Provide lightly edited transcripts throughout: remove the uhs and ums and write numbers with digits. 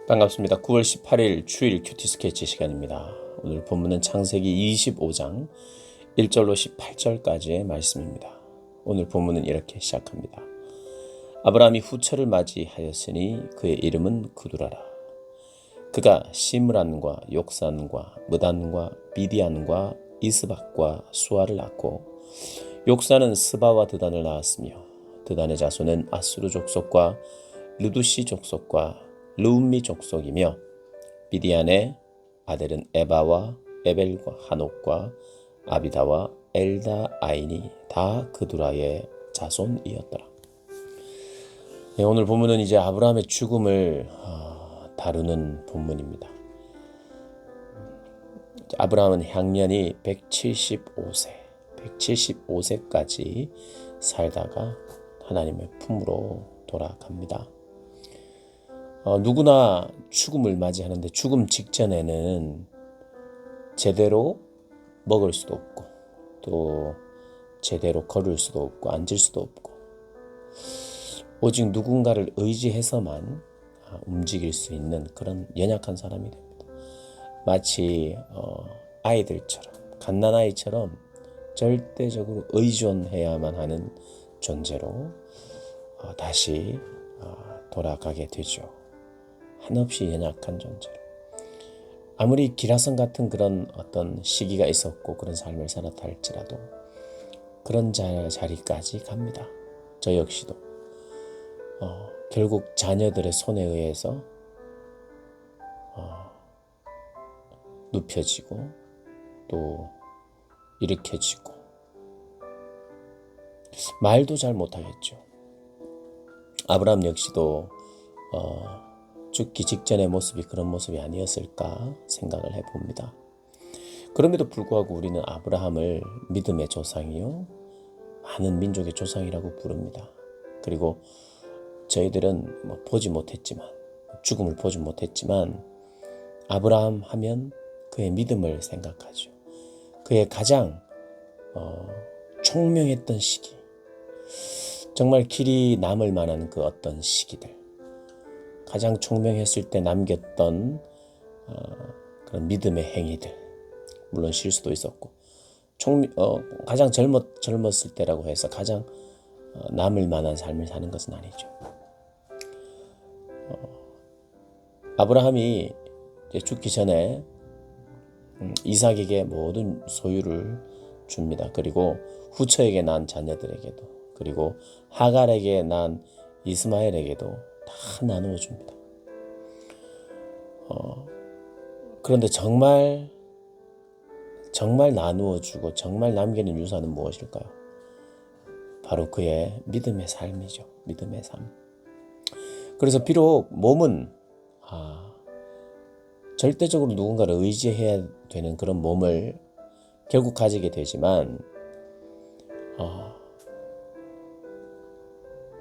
반갑습니다. 9월 18일 주일 큐티 스케치 시간입니다. 오늘 본문은 창세기 25장 1절로 18절까지의 말씀입니다. 오늘 본문은 이렇게 시작합니다. 아브라함이 후처를 맞이하였으니 그의 이름은 구두라라. 그가 시므란과 욕산과 무단과 미디안과 이스박과 수아를 낳고 욕산은 스바와 드단을 낳았으며 드단의 자손은 아수르 족속과 르두시 족속과 르움미 족속이며 미디안의 아들은 에바와 에벨과 하녹과 아비다와 엘다 아인이 다 그두라의 자손이었더라. 네, 오늘 본문은 이제 아브라함의 죽음을 다루는 본문입니다. 아브라함은 향년이 175세까지 살다가 하나님의 품으로 돌아갑니다. 누구나 죽음을 맞이하는데 죽음 직전에는 제대로 먹을 수도 없고 또 제대로 걸을 수도 없고 앉을 수도 없고 오직 누군가를 의지해서만 움직일 수 있는 그런 연약한 사람이 됩니다. 마치 아이들처럼 갓난아이처럼 절대적으로 의존해야만 하는 존재로 다시 돌아가게 되죠. 한없이 연약한 존재로. 아무리 기라성 같은 그런 어떤 시기가 있었고 그런 삶을 살았다 할지라도 그런 자리까지 갑니다. 저 역시도 결국 자녀들의 손에 의해서 눕혀지고 또 일으켜지고 말도 잘 못하겠죠. 아브라함 역시도 죽기 직전의 모습이 그런 모습이 아니었을까 생각을 해봅니다. 그럼에도 불구하고 우리는 아브라함을 믿음의 조상이요 많은 민족의 조상이라고 부릅니다. 그리고 저희들은 보지 못했지만 죽음을 보지 못했지만 아브라함 하면 그의 믿음을 생각하죠. 그의 가장 총명했던 시기, 정말 길이 남을 만한 그 어떤 시기들, 가장 총명했을 때 남겼던 그런 믿음의 행위들, 물론 실수도 있었고 가장 젊었을 때라고 해서 가장 남을 만한 삶을 사는 것은 아니죠. 아브라함이 죽기 전에 이삭에게 모든 소유를 줍니다. 그리고 후처에게 난 자녀들에게도 그리고 하갈에게 난 이스마엘에게도 다 나누어 줍니다. 그런데 정말 나누어 주고 정말 남기는 유산은 무엇일까요? 바로 그의 믿음의 삶이죠. 믿음의 삶. 그래서 비록 몸은 절대적으로 누군가를 의지해야 되는 그런 몸을 결국 가지게 되지만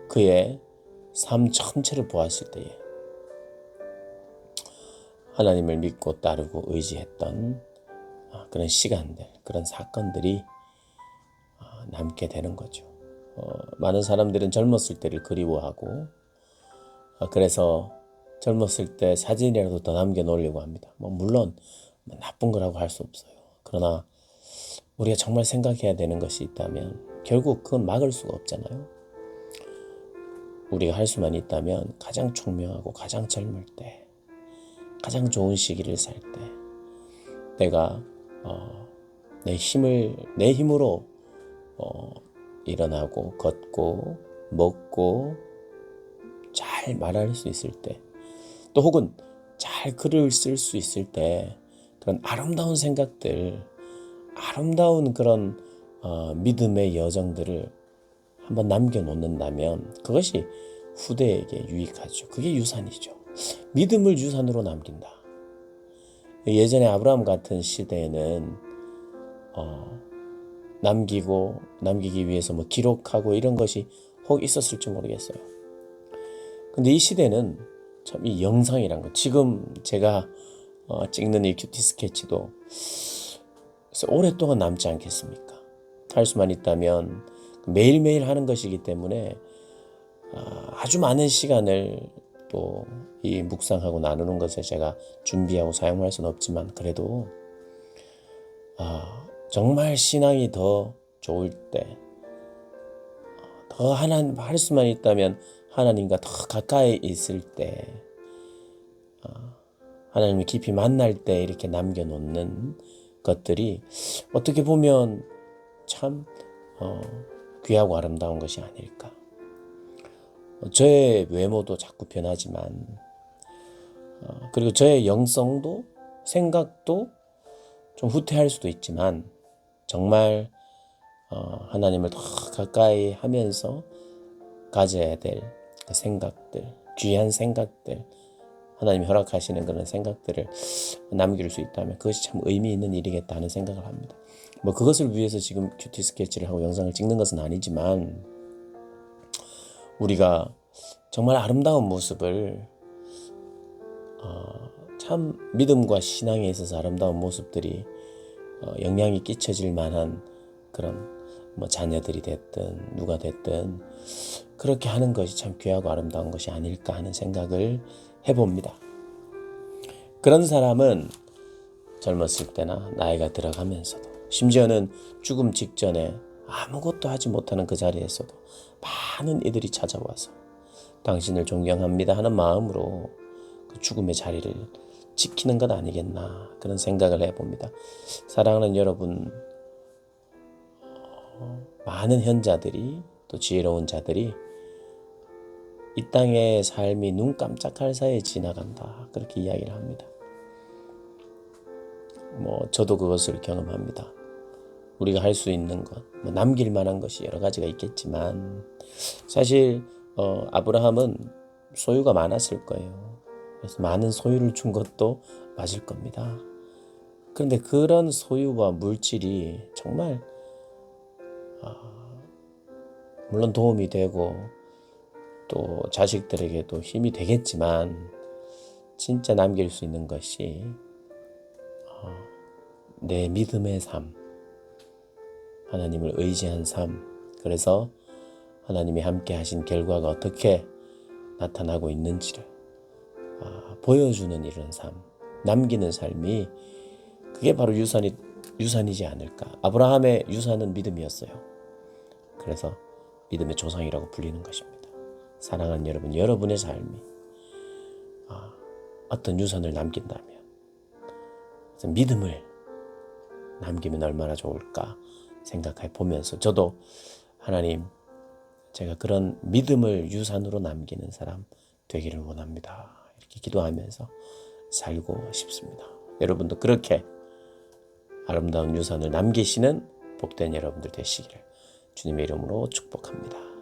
그의 삶 전체를 보았을 때에 하나님을 믿고 따르고 의지했던 그런 시간들, 그런 사건들이 남게 되는 거죠. 많은 사람들은 젊었을 때를 그리워하고 그래서 젊었을 때 사진이라도 더 남겨놓으려고 합니다. 물론 나쁜 거라고 할 수 없어요. 그러나 우리가 정말 생각해야 되는 것이 있다면 결국 그건 막을 수가 없잖아요. 우리가 할 수만 있다면 가장 총명하고 가장 젊을 때 가장 좋은 시기를 살 때 내가 내 힘으로 일어나고 걷고 먹고 잘 말할 수 있을 때 또 혹은 잘 글을 쓸 수 있을 때 그런 아름다운 생각들, 아름다운 그런 믿음의 여정들을 한번 남겨놓는다면 그것이 후대에게 유익하죠. 그게 유산이죠. 믿음을 유산으로 남긴다. 예전에 아브라함 같은 시대에는 남기기 위해서 기록하고 이런 것이 혹 있었을지 모르겠어요. 근데 이 시대는 참 이 영상이란 거, 지금 제가 찍는 이 큐티 스케치도 오랫동안 남지 않겠습니까? 할 수만 있다면 매일매일 하는 것이기 때문에 아주 많은 시간을 또 이 묵상하고 나누는 것에 제가 준비하고 사용할 수는 없지만 그래도 정말 신앙이 더 좋을 때, 더 하나님 할 수만 있다면 하나님과 더 가까이 있을 때, 하나님을 깊이 만날 때 이렇게 남겨놓는 것들이 어떻게 보면 참 귀하고 아름다운 것이 아닐까. 저의 외모도 자꾸 변하지만, 그리고 저의 영성도 생각도 좀 후퇴할 수도 있지만, 정말 하나님을 더 가까이 하면서 가져야 될 그 생각들, 귀한 생각들, 하나님이 허락하시는 그런 생각들을 남길 수 있다면 그것이 참 의미 있는 일이겠다 하는 생각을 합니다. 뭐 그것을 위해서 지금 큐티 스케치를 하고 영상을 찍는 것은 아니지만, 우리가 정말 아름다운 모습을, 참 믿음과 신앙에 있어서 아름다운 모습들이 영향이 끼쳐질 만한 그런 뭐 자녀들이 됐든 누가 됐든 그렇게 하는 것이 참 귀하고 아름다운 것이 아닐까 하는 생각을 해봅니다. 그런 사람은 젊었을 때나 나이가 들어가면서도, 심지어는 죽음 직전에 아무것도 하지 못하는 그 자리에서도 많은 이들이 찾아와서 당신을 존경합니다 하는 마음으로 그 죽음의 자리를 지키는 것 아니겠나, 그런 생각을 해봅니다. 사랑하는 여러분, 많은 현자들이, 또 지혜로운 자들이 이 땅의 삶이 눈 깜짝할 사이에 지나간다, 그렇게 이야기를 합니다. 뭐 저도 그것을 경험합니다. 우리가 할 수 있는 것, 뭐 남길 만한 것이 여러 가지가 있겠지만, 사실 아브라함은 소유가 많았을 거예요. 그래서 많은 소유를 준 것도 맞을 겁니다. 그런데 그런 소유와 물질이 정말 물론 도움이 되고 또 자식들에게도 힘이 되겠지만, 진짜 남길 수 있는 것이 내 믿음의 삶, 하나님을 의지한 삶, 그래서 하나님이 함께 하신 결과가 어떻게 나타나고 있는지를 보여주는 이런 삶, 남기는 삶이, 그게 바로 유산이지 않을까. 아브라함의 유산은 믿음이었어요. 그래서 믿음의 조상이라고 불리는 것입니다. 사랑하는 여러분, 여러분의 삶이 어떤 유산을 남긴다면, 그래서 믿음을 남기면 얼마나 좋을까 생각해 보면서, 저도 하나님, 제가 그런 믿음을 유산으로 남기는 사람 되기를 원합니다, 이렇게 기도하면서 살고 싶습니다. 여러분도 그렇게 아름다운 유산을 남기시는 복된 여러분들 되시기를 주님의 이름으로 축복합니다.